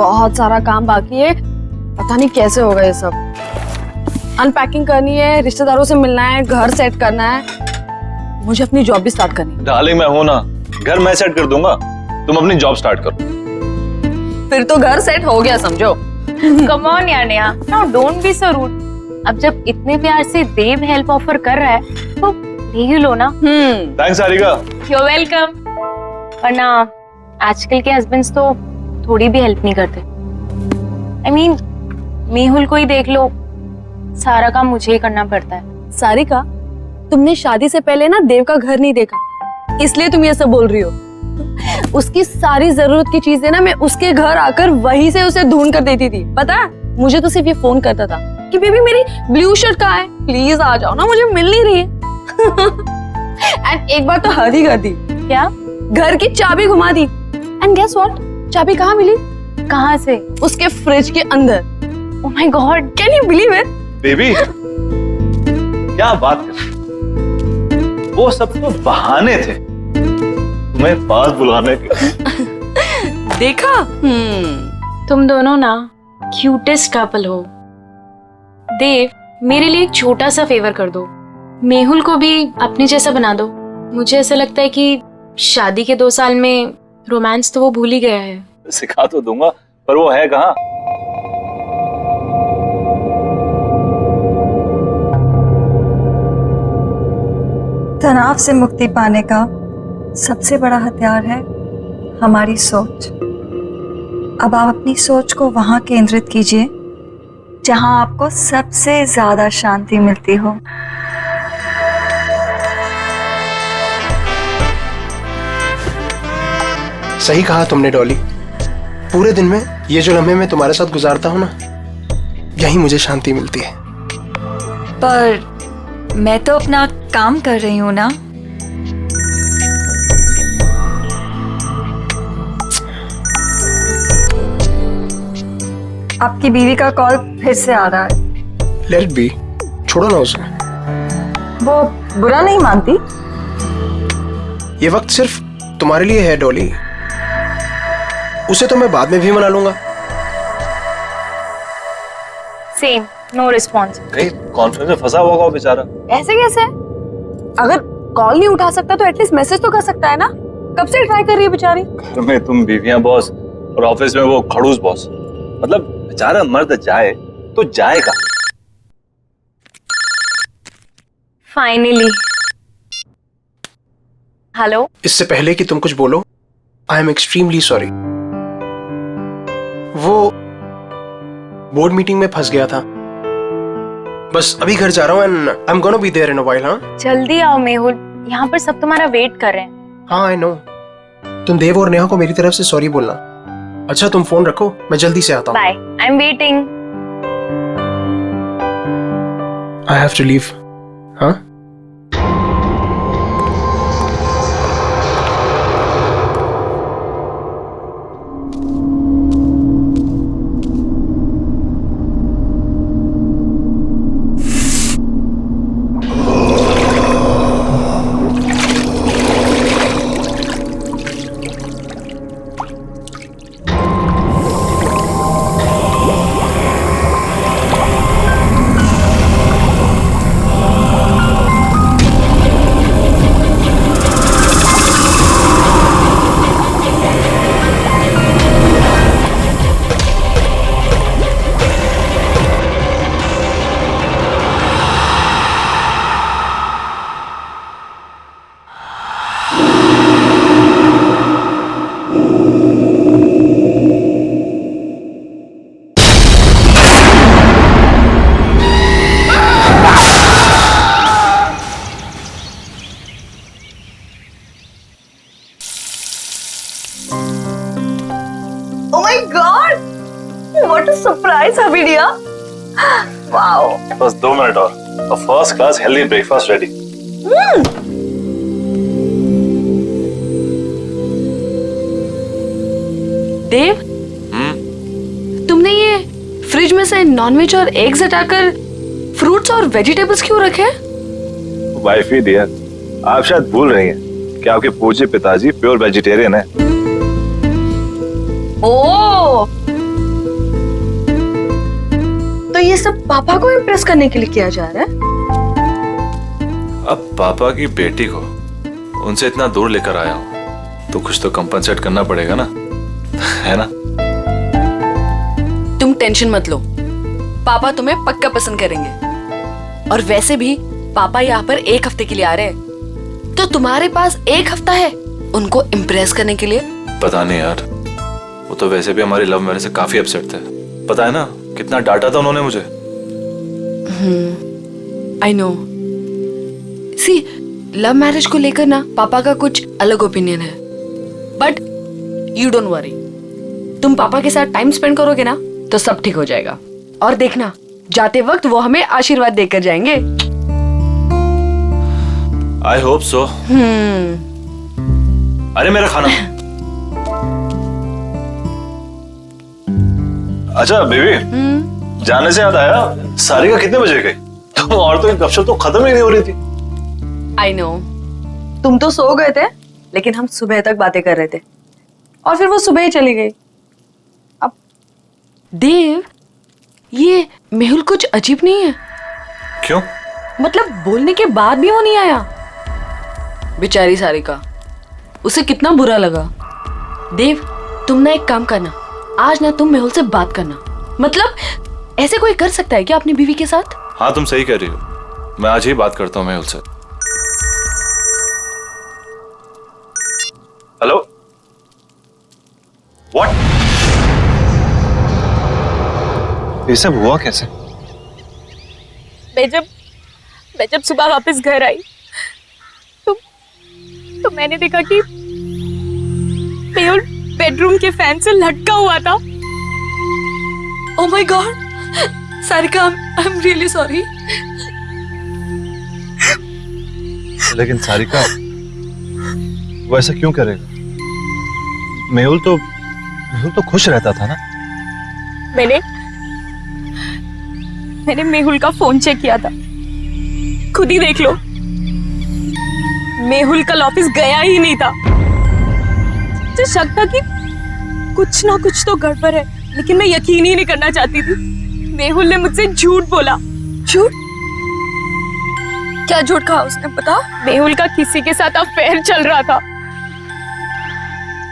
बहुत सारा काम बाकी है, पता नहीं कैसे होगा ये सब। अनपैकिंग करनी है, रिश्तेदारों से मिलना है, घर सेट करना है, मुझे अपनी जॉब भी स्टार्ट करनी है। डार्लिंग मैं हूं ना, घर मैं सेट कर दूंगा, तुम अपनी जॉब स्टार्ट करो। फिर तो घर सेट हो गया समझो। कम ऑन यार Neha, now don't be so rude. अब जब इतने प्यार से देव हेल्प ऑफर कर रहा है तो ले ही लो ना। थैंक्स सारिका। You're welcome। वरना आजकल के हस्बैंड्स तो थोड़ी भी हेल्प नहीं करते। I mean, मेहुल को ही देख लो, सारा काम मुझे ही करना पड़ता है। सारिका, तुमने शादी से पहले ना देव का घर नहीं देखा, इसलिए तुम ये सब बोल रही हो। उसकी सारी जरूरत की चीजें ना मैं उसके घर आकर वहीं से उसे ढूंढ कर देती थी। पता है, मुझे तो सिर्फ ये फोन करता था कि बेबी मेरी ब्लू शर्ट कहाँ है, प्लीज आ जाओ ना, मुझे मिल नहीं रही है। एंड एक बार तो हद ही कर दी। क्या? घर की चाबी घुमा दी। एंड गेस व्हाट, चाबी कहाँ मिली? कहाँ से? उसके फ्रिज के अंदर। Oh my God, can you believe it? Baby क्या बात कर, वो सब तो बहाने थे तुम्हें पास बुलाने के। देखा? तुम दोनों ना क्यूटेस्ट कपल हो। देव, मेरे लिए एक छोटा सा फेवर कर दो, मेहुल को भी अपने जैसा बना दो। मुझे ऐसा लगता है कि शादी के 2 साल में रोमांस तो वो भूल ही गया है। सिखा तो दूंगा, पर वो है कहाँ? तनाव से मुक्ति पाने का सबसे बड़ा हथियार है हमारी सोच। अब आप अपनी सोच को वहां केंद्रित कीजिए जहां आपको सबसे ज्यादा शांति मिलती हो। सही कहा तुमने डॉली, पूरे दिन में ये जो लम्हे मैं तुम्हारे साथ गुजारता हूँ ना, यही मुझे शांति मिलती है। पर मैं तो अपना काम कर रही हूँ ना। आपकी बीवी का कॉल फिर से आ रहा है। लेट इट बी, छोड़ो ना उसे। वो बुरा नहीं मानती। ये वक्त सिर्फ तुम्हारे लिए है डॉली, उसे तो मैं बाद में भी मना लूंगा। Same, no response. कहीं कॉन्फ्रेंस में फंसा हुआ वो बेचारा। ऐसे कैसे? अगर कॉल नहीं उठा सकता तो एटलीस्ट मैसेज तो कर सकता है ना। कब से ट्राई कर रही है बेचारी। घर में तुम बीवियां बॉस और ऑफिस में वो खड़ूस बॉस, मतलब बेचारा मर्द जाए तो जाएगा। फाइनली। हेलो। इससे पहले कि तुम कुछ बोलो, आई एम एक्सट्रीमली सॉरी। वो बोर्ड मीटिंग में फंस गया था, बस अभी घर जा रहा हूँ and I am gonna be there in a while. हाँ जल्दी आओ मेहुल, यहाँ पर सब तुम्हारा वेट कर रहे हैं। हाँ आई नो। तुम देव और नेहा को मेरी तरफ से सॉरी बोलना। अच्छा तुम फोन रखो, मैं जल्दी से आता हूँ। Bye, I am waiting. I have to leave. हाँ Oh my God! What a surprise, Habidia! Wow! बस 2 मिनट और first class healthy breakfast ready. Dev, तुमने ये फ्रिज में से नॉनवेज और एग्स हटाकर फ्रूट्स और वेजिटेबल्स क्यों रखे? वाइफ ही डियर, आप शायद भूल रही हैं कि आपके पूज्य पिताजी प्योर वेजिटेरियन है। ओह, तो ये सब पापा को इम्प्रेस करने के लिए किया जा रहा है? अब पापा की बेटी को उनसे इतना दूर लेकर आया हूं तो कुछ तो कंपनसेट करना पड़ेगा ना, है ना? तुम टेंशन मत लो, पापा तुम्हें पक्का पसंद करेंगे। और वैसे भी पापा यहाँ पर 1 हफ्ते के लिए आ रहे हैं, तो तुम्हारे पास 1 हफ्ता है उनको इम्प्रेस करने के लिए। पता नहीं यार, वो तो वैसे भी हमारी लव मैरिज से काफी अपसेट थे। पता है ना कितना डांटा था उन्होंने मुझे। I know. See, love marriage को लेकर ना पापा का कुछ अलग ओपिनियन है, बट यू डोंट वरी। तुम पापा के साथ टाइम स्पेंड करोगे ना तो सब ठीक हो जाएगा। और देखना, जाते वक्त वो हमें आशीर्वाद देकर जाएंगे। I hope so. अरे मेरा खाना। अच्छा बेबी, जाने से याद आया, सारिका कितने बजे गई? तुम औरतों की गपशप तो खत्म ही नहीं हो रही थी। आई नो, तुम तो सो गए थे, लेकिन हम सुबह तक बातें कर रहे थे और फिर वो सुबह ही चली गई। अब देव, ये मेहुल कुछ अजीब नहीं है? क्यों? मतलब बोलने के बाद भी वो नहीं आया। बेचारी सारिका, उसे कितना बुरा लगा। देव, तुम ना एक काम करना, आज ना तुम मेहुल से बात करना। मतलब ऐसे कोई कर सकता है क्या अपनी बीवी के साथ? हाँ तुम सही कह रही हो, मैं आज ही बात करता हूँ मेहुल से। Hello, what? ये सब हुआ कैसे? मैं जब सुबह वापस घर आई तो मैंने देखा कि मेहुल बेडरूम के फैन से लटका हुआ था। Oh my God, Sarika, I am really sorry. लेकिन सारिका, वो ऐसा क्यों करेगा? मेहुल तो खुश रहता था ना। मैंने मेहुल का फोन चेक किया था, खुद ही देख लो। मेहुल कल ऑफिस गया ही नहीं था। मुझे शक था कि कुछ ना कुछ तो गड़बड़ है, लेकिन मैं यकीन ही नहीं करना चाहती थी। मेहुल ने मुझसे झूठ बोला। झूठ? क्या झूठ कहा उसने, बता। मेहुल का किसी के साथ अफेयर चल रहा था।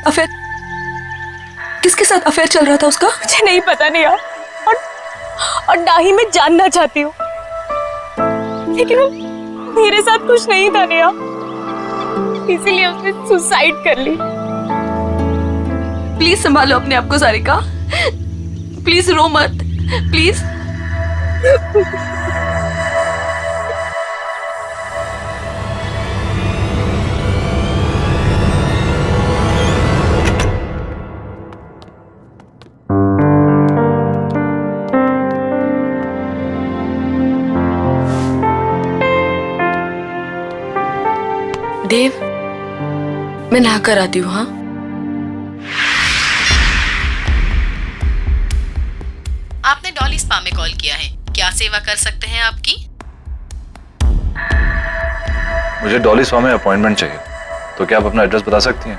अफेयर? किसके साथ अफेयर चल रहा था उसका? मुझे नहीं पता नहीं यार, और ना ही मैं जानना चाहती हूँ, लेकिन वो मेरे साथ कुछ नहीं था नेहा, इसीलिए उसने सुसाइड कर ली। प्लीज संभालो अपने आप को सारिका, प्लीज रो मत, प्लीज। देव, मैं नहा कर आती हूँ। हाँ, आपने डॉली स्पा में कॉल किया है, क्या सेवा कर सकते हैं आपकी? मुझे डॉली स्पा में अपॉइंटमेंट चाहिए, तो क्या आप अपना एड्रेस बता सकती हैं?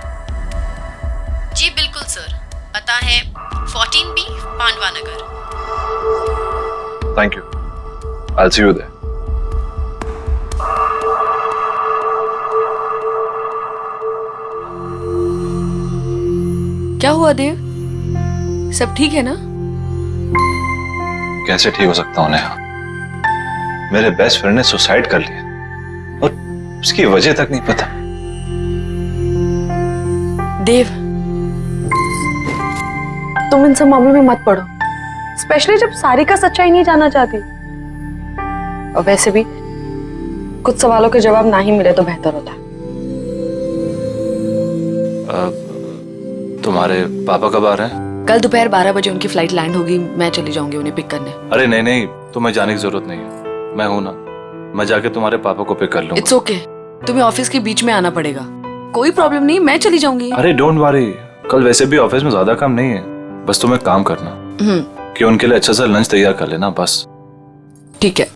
जी बिल्कुल सर, पता है 14B Pandava Nagar. Thank you, I will see you there. क्या हुआ देव, सब ठीक है ना? कैसे ठीक हो सकता हूँ नेहा? मेरे बेस्ट फ्रेंड ने सुसाइड कर लिया और उसकी वजह तक नहीं पता। देव, तुम इन सब मामलों में मत पड़ो, स्पेशली जब सारिका सच्चाई नहीं जानना चाहती। और वैसे भी कुछ सवालों के जवाब ना ही मिले तो बेहतर होता है। तुम्हारे पापा कब आ रहे हैं? कल दोपहर 12 बजे उनकी फ्लाइट लैंड होगी, मैं चली जाऊंगी उन्हें पिक करने। अरे नहीं नहीं, तुम्हें जाने की जरूरत नहीं है, मैं हूं ना, मैं जाके तुम्हारे पापा को पिक कर लूंगा। इट्स ओके, तुम्हें ऑफिस के बीच में आना पड़ेगा, कोई प्रॉब्लम नहीं, मैं चली जाऊंगी। अरे डोंट वरी, कल वैसे भी ऑफिस में ज्यादा काम नहीं है, बस तुम्हें काम करना कि उनके लिए अच्छा सा लंच तैयार कर लेना, बस। ठीक है।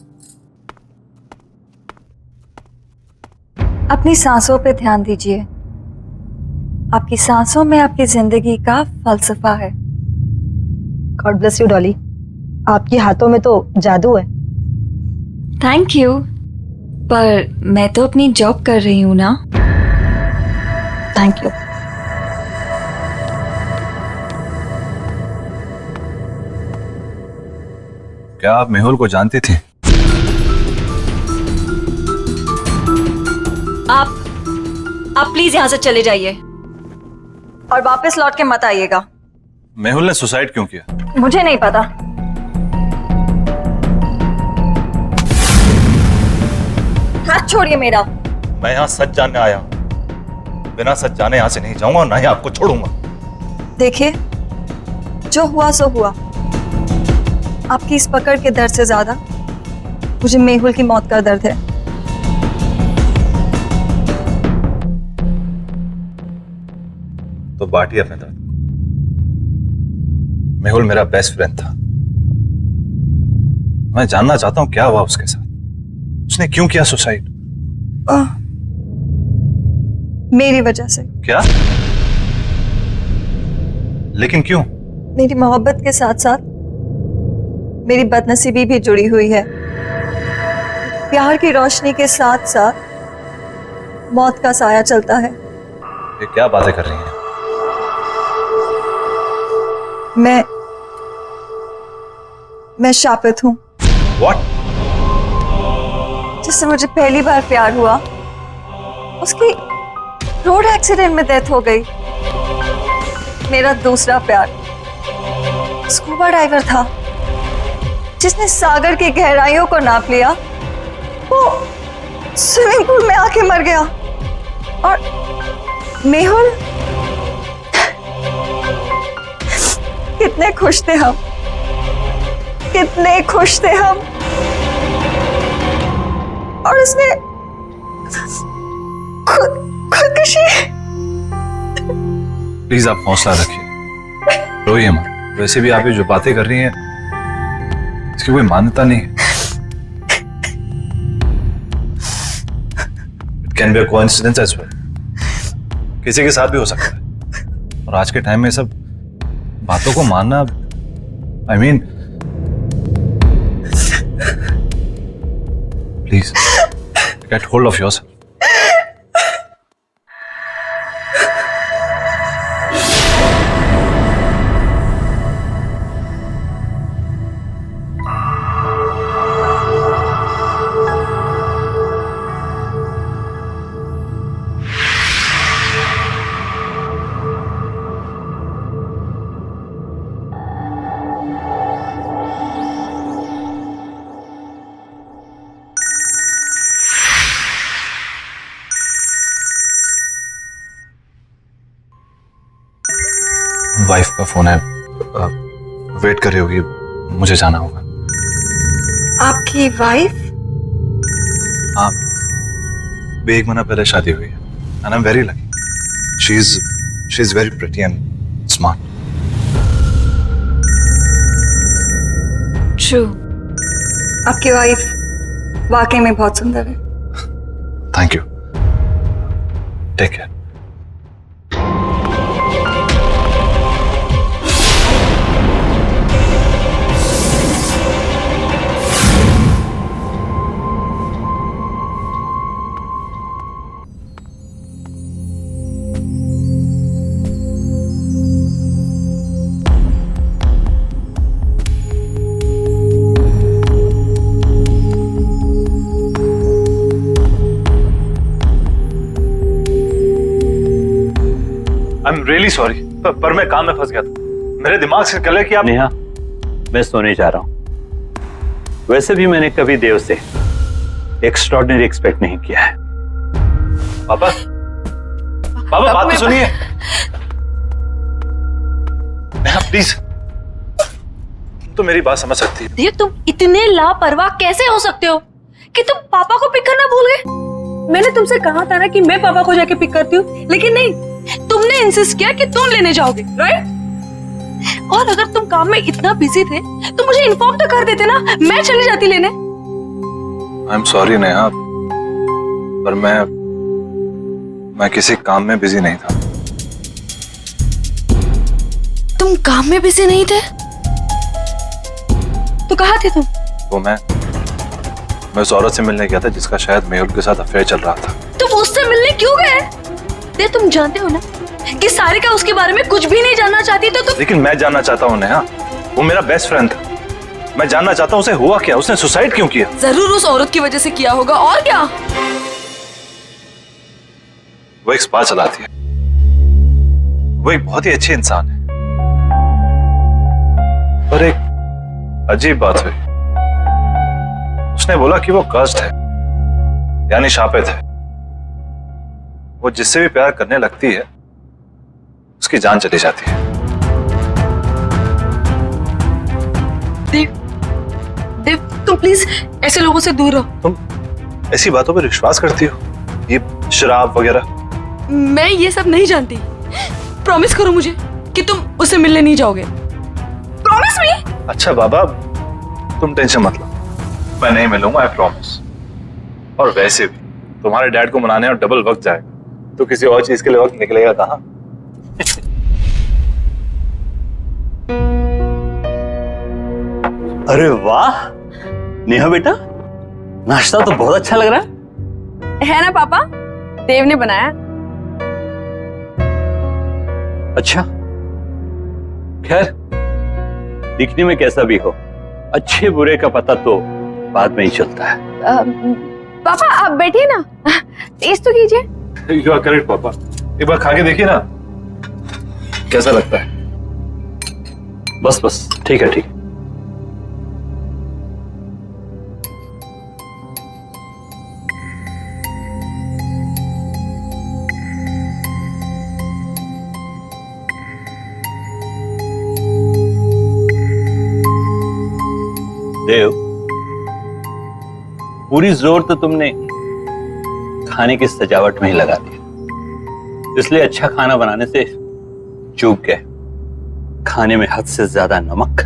अपनी सांसों पे ध्यान दीजिए, आपकी सांसों में आपकी जिंदगी का फलसफा है। God bless you Dolly. आपके हाथों में तो जादू है। थैंक यू, पर मैं तो अपनी जॉब कर रही हूँ ना। Thank you. क्या आप मेहुल को जानती थी? आप प्लीज यहाँ से चले जाइए और वापस लौट के मत आइएगा। मेहुल ने सुसाइड क्यों किया? मुझे नहीं पता। हाथ छोड़िए मेरा। मैं यहाँ सच जानने आया हूँ, बिना सच जाने यहाँ से नहीं जाऊंगा और ना ही आपको छोड़ूंगा। देखिए, जो हुआ सो हुआ। आपकी इस पकड़ के दर्द से ज्यादा मुझे मेहुल की मौत का दर्द है। तो बांटिए अपने दर्द। मेहुल मेरा बेस्ट फ्रेंड था। मैं जानना चाहता हूं क्या हुआ उसके साथ। उसने क्यों किया सुसाइड? मेरी वजह से। क्या? लेकिन क्यों? मेरी मोहब्बत के साथ साथ मेरी बदनसीबी भी जुड़ी हुई है। प्यार की रोशनी के साथ साथ मौत का साया चलता है। ये क्या बातें कर रही हैं? मैं शापित हूं। What? जिससे मुझे पहली बार प्यार हुआ, उसकी रोड एक्सीडेंट में डेथ हो गई। मेरा दूसरा प्यार स्कूबा डाइवर था, जिसने सागर की गहराइयों को नाप लिया। वो स्विमिंग पूल में आके मर गया। और मेहुल, कितने खुश थे हम, कितने खुश थे हम। और उसने खुदकुशी। प्लीज आप हौसला रखिए, रोइए मत। वैसे भी आप ये जो बातें कर रही हैं इसकी कोई मान्यता नहीं है। It can be a coincidence as well. किसी के साथ भी हो सकता है। और आज के टाइम में सब बातों को मानना, I mean, please get hold of yourself. Wife का फोन है, वेट कर रही होगी, मुझे जाना होगा। आपकी वाइफ? हाँ, एक महीना पहले शादी हुई है। And I am very lucky. She is very pretty and smart. True, आपकी वाइफ वाकई में बहुत सुंदर है। Thank you, take care. I am really sorry, पर मैं काम में फंस गया था। मेरे दिमाग से निकल कि आप। नेहा, मैं सोने जा रहा हूं। वैसे भी मैंने कभी देव से एक्स्ट्रॉर्डिनरी एक्सपेक्ट नहीं किया है। पापा, पापा बात तो सुनिए। नेहा प्लीज, तो मेरी बात समझ सकती है। देव, तुम इतने लापरवाह कैसे हो सकते हो कि तुम पापा को पिक करना भूल गए? मैंने तुमसे कहा था ना कि मैं पापा को जाके पिक करती हूँ, लेकिन नहीं, तुमने इंसिस्ट किया कि तुम लेने जाओगे, राइट? और अगर तुम काम में इतना बिजी थे तो मुझे इन्फॉर्म तो कर देते ना, मैं चली जाती लेने। आई एम सॉरी नेहा, पर मैं किसी काम में बिजी नहीं था। तुम काम में बिजी नहीं थे? कहाँ थे तुम? वो मैं उस औरत से मिलने गया था जिसका शायद मेहुल के साथ अफेयर चल रहा था। तुम उससे मिलने क्यों गए? देव, तुम जानते हो ना कि सारिका उसके बारे में कुछ भी नहीं जानना चाहती, तो तुम। लेकिन मैं जानना चाहता हूँ नेहा, वो मेरा बेस्ट फ्रेंड था। मैं जानना चाहता हूँ उसे हुआ क्या, उसने सुसाइड क्यों किया? जरूर उस औरत की वजह से किया होगा, और क्या? वो एक स्पा चलाती है, वो एक बहुत ही अच्छी इंसान है, पर एक अजीब बात हुई। उसने बोला कि वो कर्स्ड है, यानी शापित है। वो जिससे भी प्यार करने लगती है उसकी जान चली जाती है। देव, तुम प्लीज ऐसे लोगों से दूर रहो। तुम ऐसी बातों पर विश्वास करती हो, ये शराब वगैरह? मैं ये सब नहीं जानती। प्रॉमिस करो मुझे कि तुम उससे मिलने नहीं जाओगे। Promise me. अच्छा बाबा, तुम टेंशन मत लो, मैं नहीं मिलूंगा, आई प्रॉमिस। और वैसे भी तुम्हारे डैड को मनाने और डबल वक्त जाएगा, तो किसी और चीज के लिए वक्त निकलेगा कहाँ? अरे वाह नेहा बेटा, नाश्ता तो बहुत अच्छा लग रहा है ना पापा? देव ने बनाया। अच्छा, खैर दिखने में कैसा भी हो, अच्छे बुरे का पता तो बाद में ही चलता है। पापा आप बैठिए ना, टेस्ट तो कीजिए। यू आर करेक्ट पापा, एक बार खा के देखिए ना कैसा लगता है। बस ठीक है, ठीक है। देव, पूरी जोर तो तुमने खाने की सजावट में ही लगा दिया, इसलिए अच्छा खाना बनाने से चूक गए। खाने में हद से ज्यादा नमक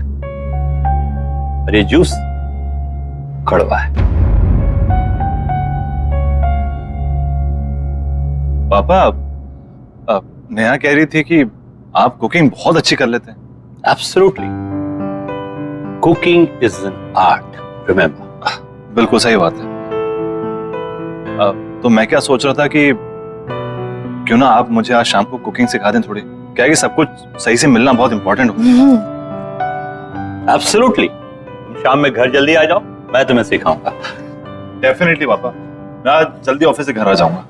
और ये जूस कड़वा है। पापा, नेहा कह रही थी कि आप कुकिंग बहुत अच्छी कर लेते हैं। Absolutely, cooking is an art, remember. बिल्कुल सही बात है। तो मैं क्या सोच रहा था कि क्यों ना आप मुझे आज शाम को कुकिंग सिखा दें थोड़ी, क्या है कि सब कुछ सही से मिलना बहुत इंपॉर्टेंट होता है। एब्सोल्युटली, तुम शाम में घर जल्दी आ जाओ, मैं तुम्हें सिखाऊंगा। डेफिनेटली पापा, मैं आज जल्दी ऑफिस से घर आ जाऊंगा।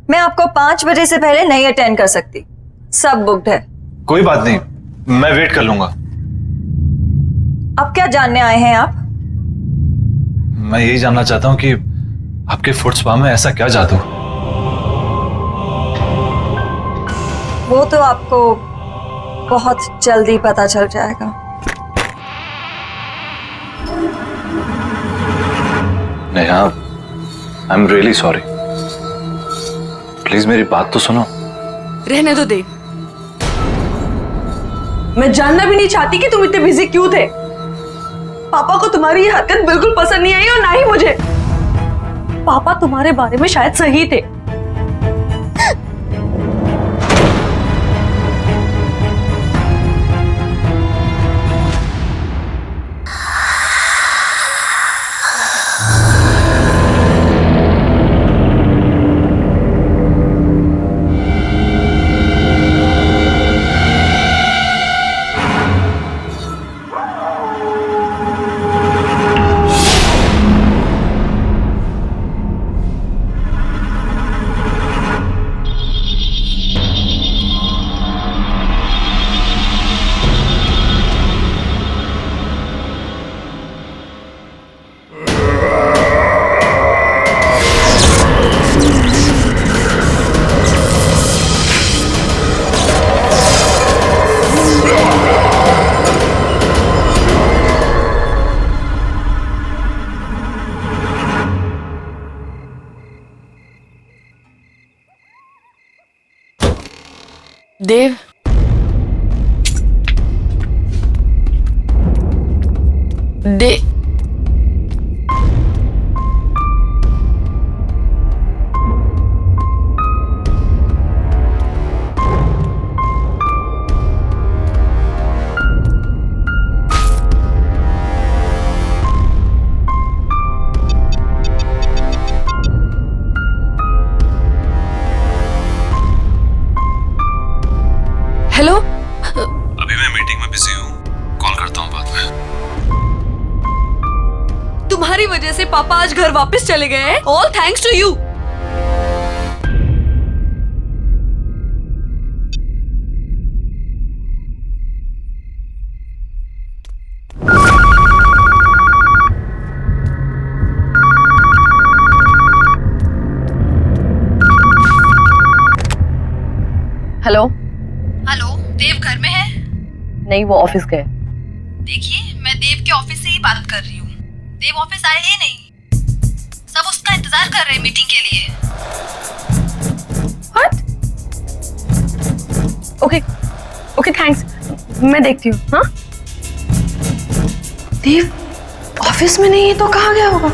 मैं आपको 5 बजे से पहले नहीं अटेंड कर सकती, सब बुक्ड है। कोई बात नहीं, मैं वेट कर लूंगा। अब क्या जानने आए हैं आप? मैं यही जानना चाहता हूँ कि आपके फुट स्पा में ऐसा क्या जादू? वो तो आपको बहुत जल्दी पता चल जाएगा। नेहा, आई एम रियली सॉरी, प्लीज मेरी बात तो सुनो। रहने दो देव, मैं जानना भी नहीं चाहती कि तुम इतने बिजी क्यों थे। पापा को तुम्हारी ये हरकत बिल्कुल पसंद नहीं आई, और ना ही मुझे। पापा तुम्हारे बारे में शायद सही थे। देव, हेलो, अभी मैं मीटिंग में बिजी हूँ, कॉल करता हूँ बाद में। तुम्हारी वजह से पापा आज घर वापस चले गए हैं। All thanks to you. Hello. Hello, Dev घर में है? नहीं, वो ऑफिस गए। देखिए, मैं देव के ऑफिस से ही बात कर रही हूँ। देव ऑफिस आए ही नहीं। सब उसका इंतजार कर रहे हैं मीटिंग के लिए। व्हाट? ओके ओके, थैंक्स, मैं देखती हूँ। हाँ, देव ऑफिस में नहीं है तो कहाँ गया होगा?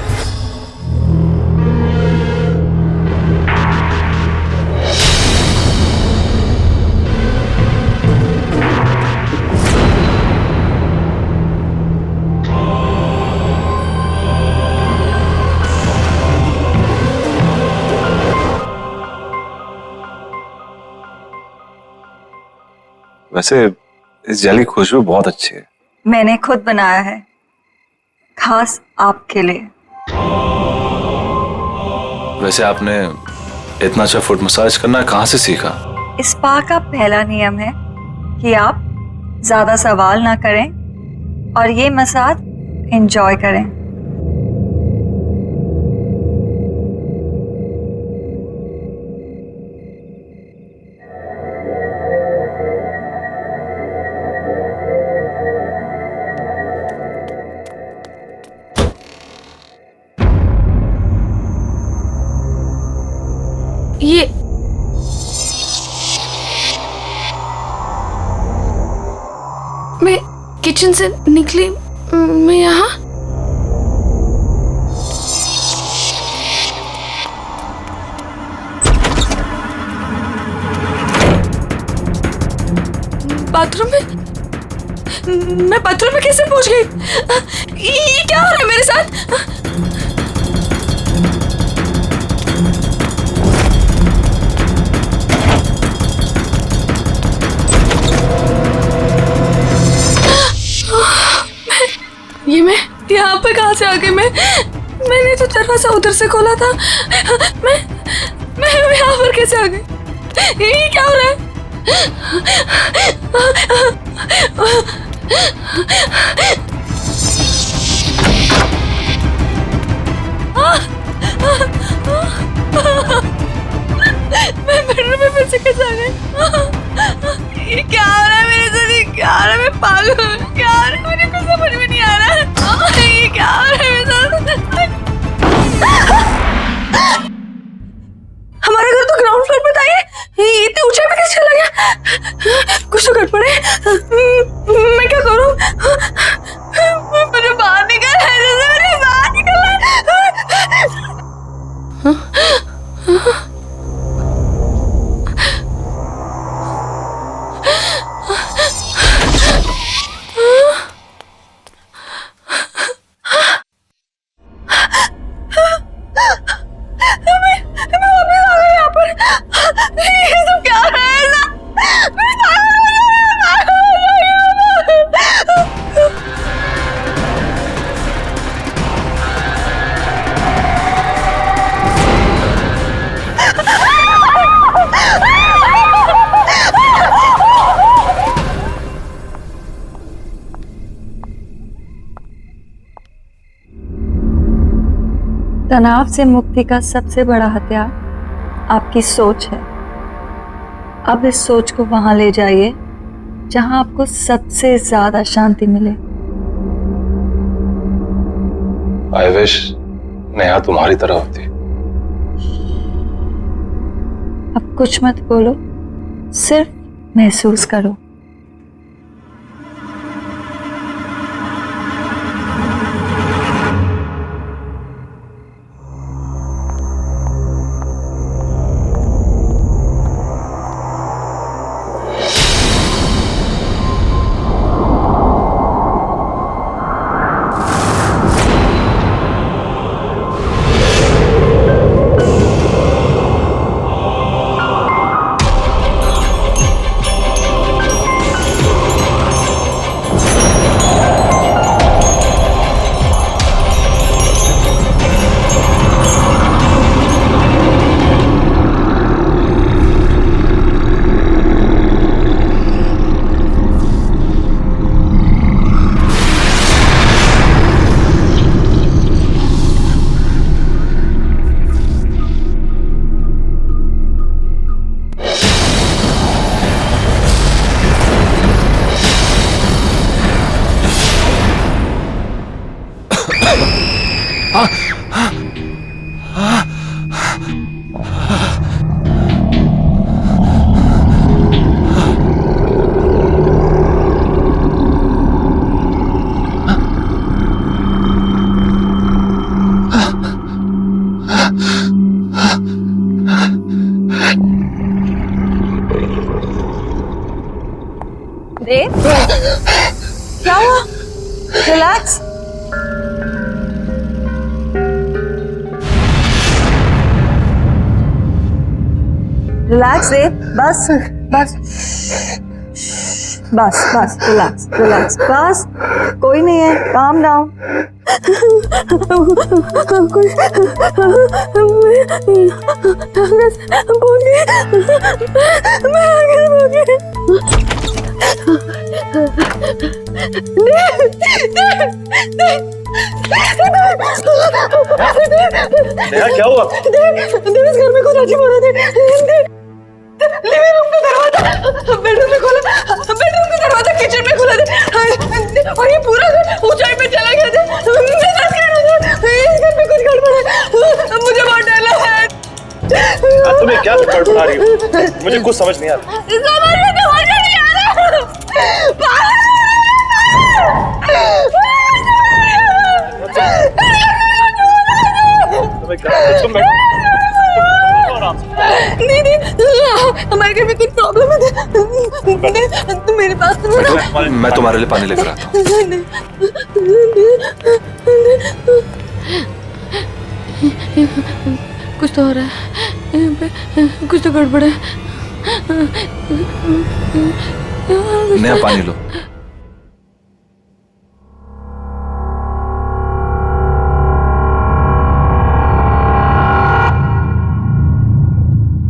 वैसे इस जेली की खुशबू बहुत अच्छी है। मैंने खुद बनाया है, खास आपके लिए। वैसे आपने इतना अच्छा फुट मसाज करना कहाँ से सीखा? इस स्पा का पहला नियम है कि आप ज्यादा सवाल ना करें और ये मसाज एंजॉय करें। ये मैं किचन से निकली, मैं यहाँ बाथरूम में, मैं बाथरूम में कैसे पहुंच गई? ये क्या हो रहा है मेरे साथ? ये मैं यहाँ पे कहाँ से आ गई? मैंने तो दरवाजा उधर से खोला था। मैं यहाँ पर कैसे आ गई? ये क्या हो रहा है? मैं बेडरूम में फिर से कैसे आ गई? ये क्या हो रहा है मेरे साथ? ये क्या हो रहा है? मैं पागल हूँ। क्या हो रहा है? मुझे कुछ समझ में नहीं आ रहा है। ये क्या हो रहा है मेरे साथ? हमारा घर तो ग्राउंड फ्लोर पे था। ये इतने ऊंचाई पे कैसे चला गया? कुछ तो गड़बड़ है। मैं क्या करूँ? मुझे बाहर निकलना है, जैसे मुझे बाहर निकलना है। तनाव से मुक्ति का सबसे बड़ा हथियार आपकी सोच है। अब इस सोच को वहां ले जाइए जहां आपको सबसे ज्यादा शांति मिले। आई विश नेहा तुम्हारी तरह होती। अब कुछ मत बोलो, सिर्फ महसूस करो। देव, क्या हुआ? रिलैक्स। रिलैक्स देव, बस बस बस बस, रिलैक्स रिलैक्स, बस कोई नहीं है, काम डाउन। नेहा क्या हुआ? देव, इस घर में कुछ अजीब हो रहा है। लिविंग रूम का दरवाजा बेडरूम में खोला, बेडरूम का दरवाजा किचन में खुला था और ये पूरा घर ऊंचाई पे चला गया था। मैं सच कह रहा हूँ, इस घर में कुछ गड़बड़ है। मुझे बहुत डर लग रहा है। तुम्हें क्या गड़बड़ा रही हो? मुझे कुछ समझ नहीं आ रहा। समझ नहीं आ रहा। तुम बैठो आराम से। नहीं, हमारे घर में कुछ प्रॉब्लम है। तुम मेरे पास मैं तुम्हारे लिए पानी लेकर आता हूँ। कुछ तो हो रहा है, कुछ तो गड़बड़ है। नया पानी लो।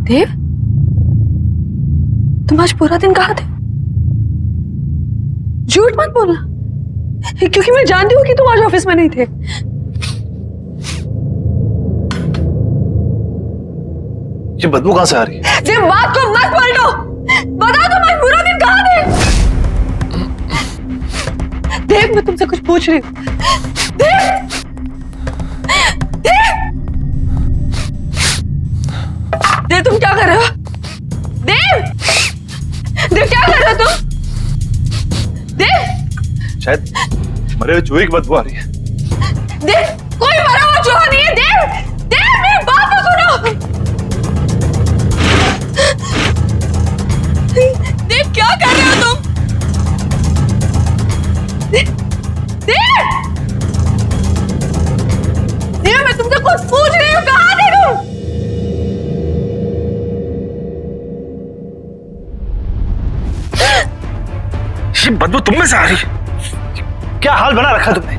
देव, तुम आज पूरा दिन कहाँ थे? झूठ मत बोलना, क्योंकि मैं जानती हूँ कि तुम आज ऑफिस में नहीं थे। ये बदबू कहाँ से आ रही है? देव, बात को मत पलटो, बताओ तुम आज पूरा दिन कहाँ थे? देव, मैं तुमसे कुछ पूछ रही हूँ। देव, देव, तुम क्या कर रहे हो? देव, देव क्या कर रहे हो तुम? देव, शायद मरे हुए चूहे की बदबू आ रही है। देव, कोई मरा हुआ चूहा नहीं है। देव, देव, मेरी बात तो सुनो। देव, क्या कर रहे हो तुम? देव, देव, देव, मैं तुमसे कुछ पूछ रही हूँ, कहाँ थे तुम? ये बदबू तुम में से आ रही है। क्या हाल बना रखा तुमने?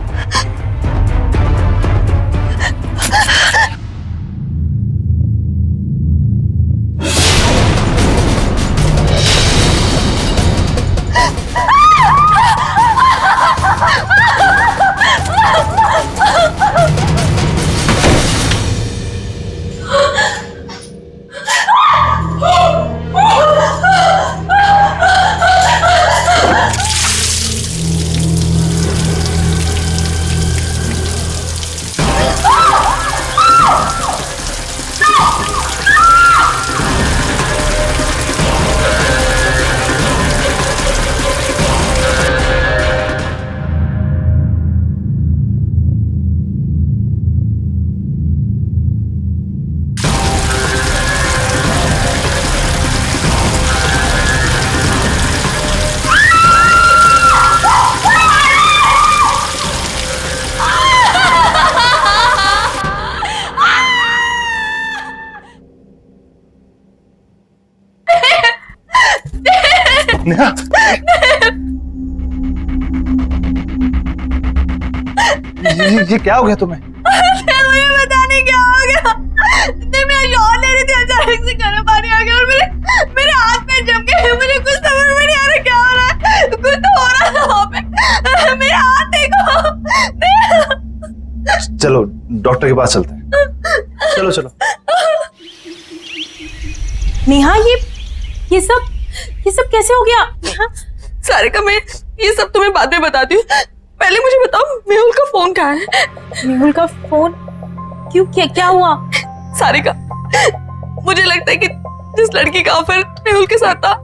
नेहा, ये क्या हो गया तुम्हें? मुझे पता नहीं क्या हो गया। मैं शॉट ले रही थी, अचानक से गर्म पानी आ गया और मेरे हाथ में जम गए। मुझे कुछ समझ में नहीं आ रहा क्या हो रहा है। कुछ तो हो रहा था वहाँ पे। मेरे हाथ देखो। चलो डॉक्टर के पास चलते हैं। चलो चलो। नेहा, ये सब कैसे हो गया? सारिका, मैं ये सब तुम्हें बाद में बताती हूँ। पहले मुझे बताओ मेहुल का फोन कहाँ है? मेहुल का फोन? क्यों, क्या हुआ? सारिका, मुझे लगता है कि जिस लड़की का अफेयर मेहुल के साथ था,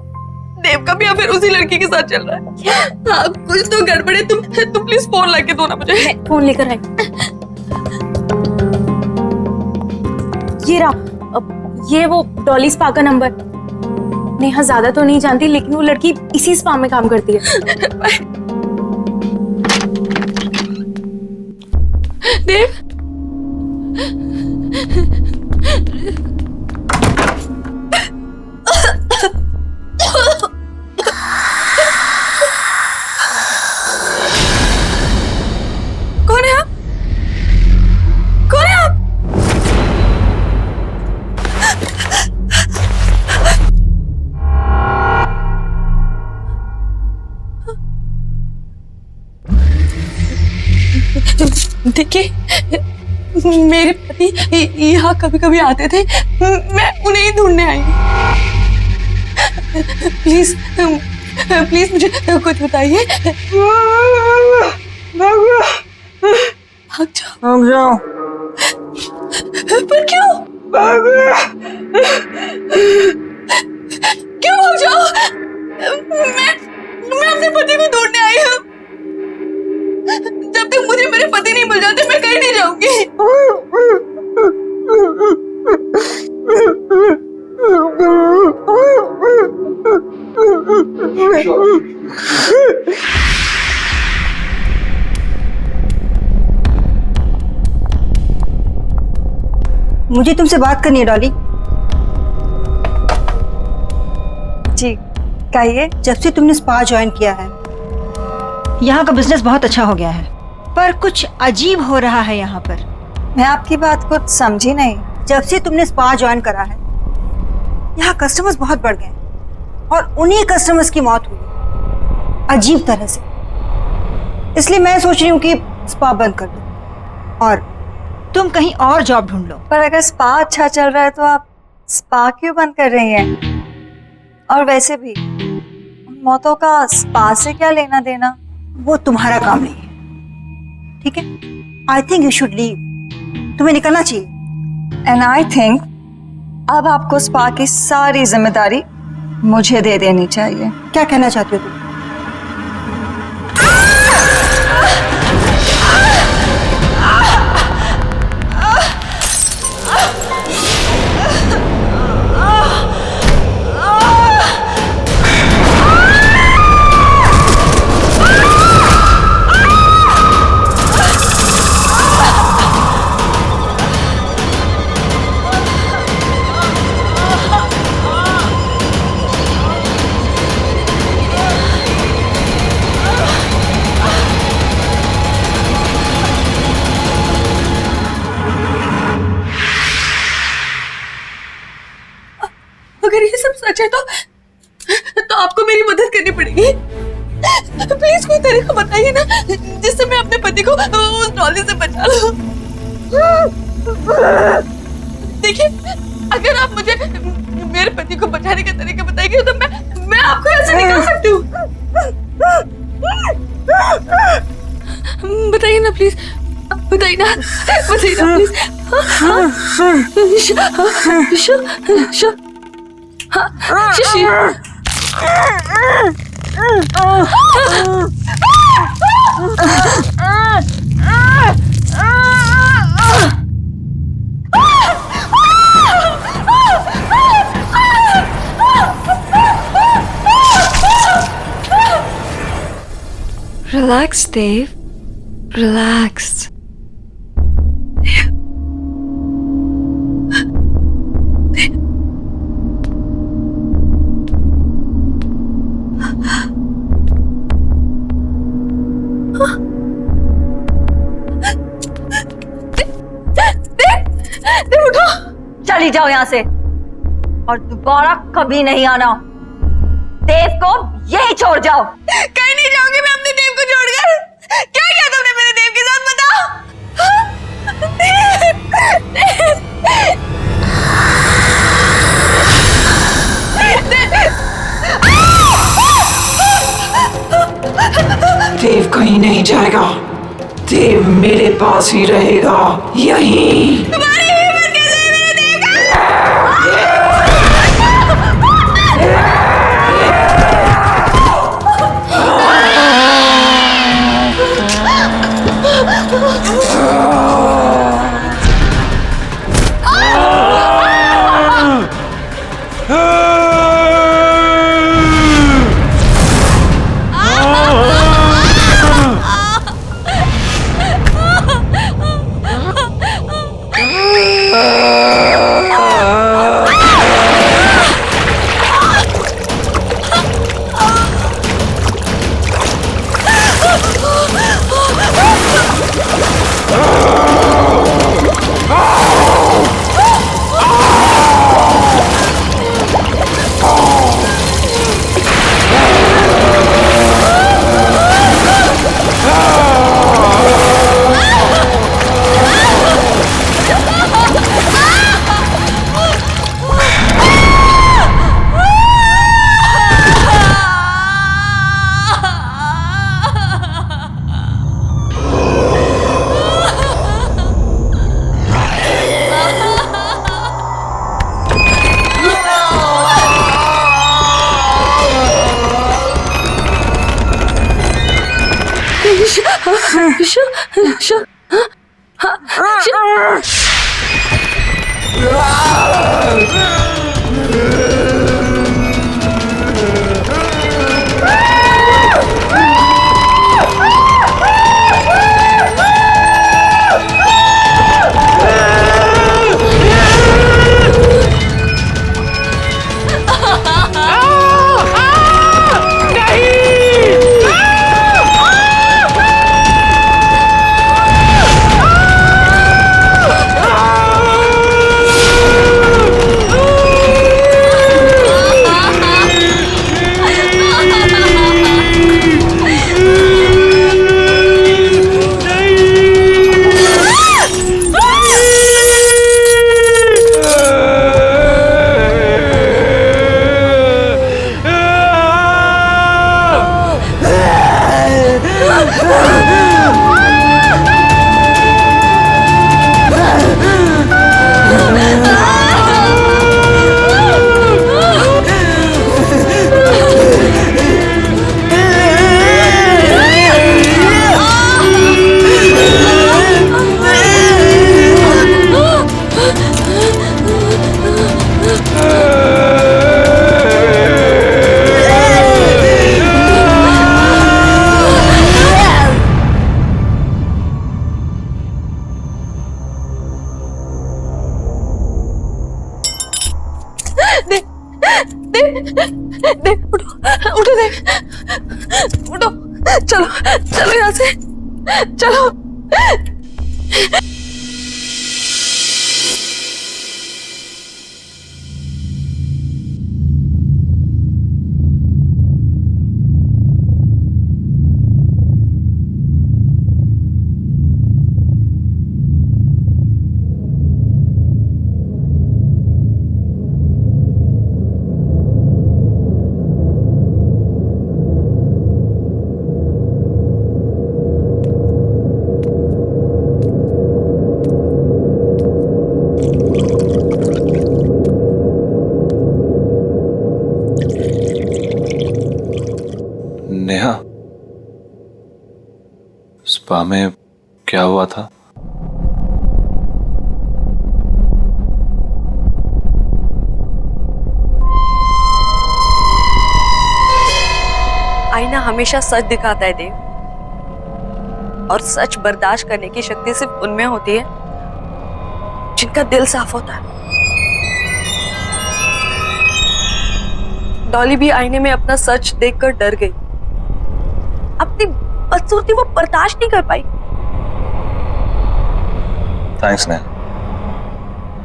देव का भी अफेयर उसी लड़की के साथ चल रहा है। हाँ, कुछ तो गड़बड़ है। तुम प्लीज फोन ला के दो ना मुझे। फोन लेकर आई। ये रहा, ये वो डॉली स्पा का नंबर। नेहा ज्यादा तो नहीं जानती, लेकिन वो लड़की इसी स्पा में काम करती है। देव, कौन है आप? कौन है आप? देखिए, मेरे पति यहाँ कभी कभी आते थे, मैं उन्हें ही ढूंढने आई हूँ। प्लीज प्लीज मुझे कुछ बताइए। भाग जाओ। पर क्यों? क्यों भाग जाओ? मैं अपने पति को ढूंढने आई हूँ। जब तक मुझे मेरे पति नहीं मिल जाते मैं कहीं नहीं जाऊंगी। मुझे तुमसे बात करनी है डॉली। जी कहिए। जब से तुमने स्पा ज्वाइन किया है, यहाँ का बिजनेस बहुत अच्छा हो गया है, पर कुछ अजीब हो रहा है यहाँ पर। मैं आपकी बात को समझी नहीं। जब से तुमने स्पा ज्वाइन करा है, यहाँ कस्टमर्स बहुत बढ़ गए और उन्हीं कस्टमर्स की मौत हुई अजीब तरह से। इसलिए मैं सोच रही हूँ कि स्पा बंद कर दो और तुम कहीं और जॉब ढूंढ लो। पर अगर स्पा अच्छा चल रहा है तो आप स्पा क्यों बंद कर रही हैं? और वैसे भी मौतों का स्पा से क्या लेना देना? वो तुम्हारा काम नहीं है, ठीक है? I think you should leave. तुम्हें निकलना चाहिए। एंड आई थिंक अब आपको स्पा की सारी जिम्मेदारी मुझे दे देनी चाहिए। क्या कहना चाहती हो तुम? अगर ये सब सच है तो आपको मेरी मदद करनी पड़ेगी। प्लीज कोई तरीका बताइए ना जिससे मैं अपने पति को उस डॉली से बचा लूं। देखिए, अगर आप मुझे मेरे पति को बचाने का तरीका बताएंगे तो मैं आपको ऐसे निकाल सकती हूँ। बताइए ना प्लीज, बताइए ना प्लीज। Relax, Dave. Relax. चली जाओ यहाँ से और दोबारा कभी नहीं आना। देव को यही छोड़ जाओ। कहीं नहीं जाऊंगी मैं अपने देव को छोड़कर। क्या किया तुमने मेरे देव के साथ, बताओ। देव कहीं नहीं जाएगा। देव मेरे पास ही रहेगा, यहीं। तुम्हारी हिम्मत कैसे है मेरे देव का? उठो, चलो चलो यहाँ से, चलो। नेहा, स्पा में क्या हुआ था? आईना हमेशा सच दिखाता है देव, और सच बर्दाश्त करने की शक्ति सिर्फ उनमें होती है जिनका दिल साफ होता है। डॉली भी आईने में अपना सच देखकर डर गई। अपनी बदसूरती वो बर्दाश्त नहीं कर पाई। थैंक्स नेहा,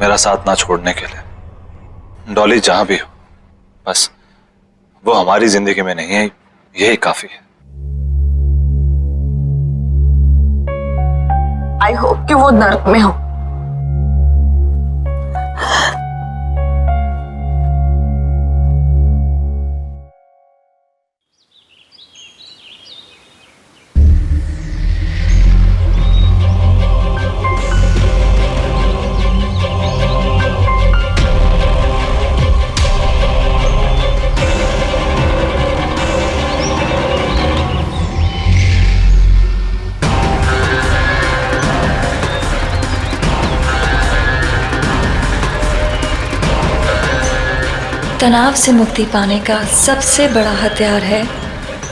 मेरा साथ ना छोड़ने के लिए। डॉली जहां भी हो, बस वो हमारी जिंदगी में नहीं है, यही काफी है। आई होप कि वो नर्क में हो। तनाव से मुक्ति पाने का सबसे बड़ा हथियार है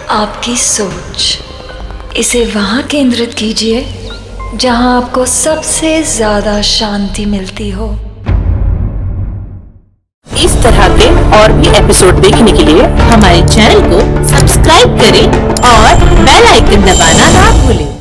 आपकी सोच। इसे वहाँ केंद्रित कीजिए जहाँ आपको सबसे ज्यादा शांति मिलती हो। इस तरह के और भी एपिसोड देखने के लिए हमारे चैनल को सब्सक्राइब करें और बेल आइकन दबाना ना भूलें।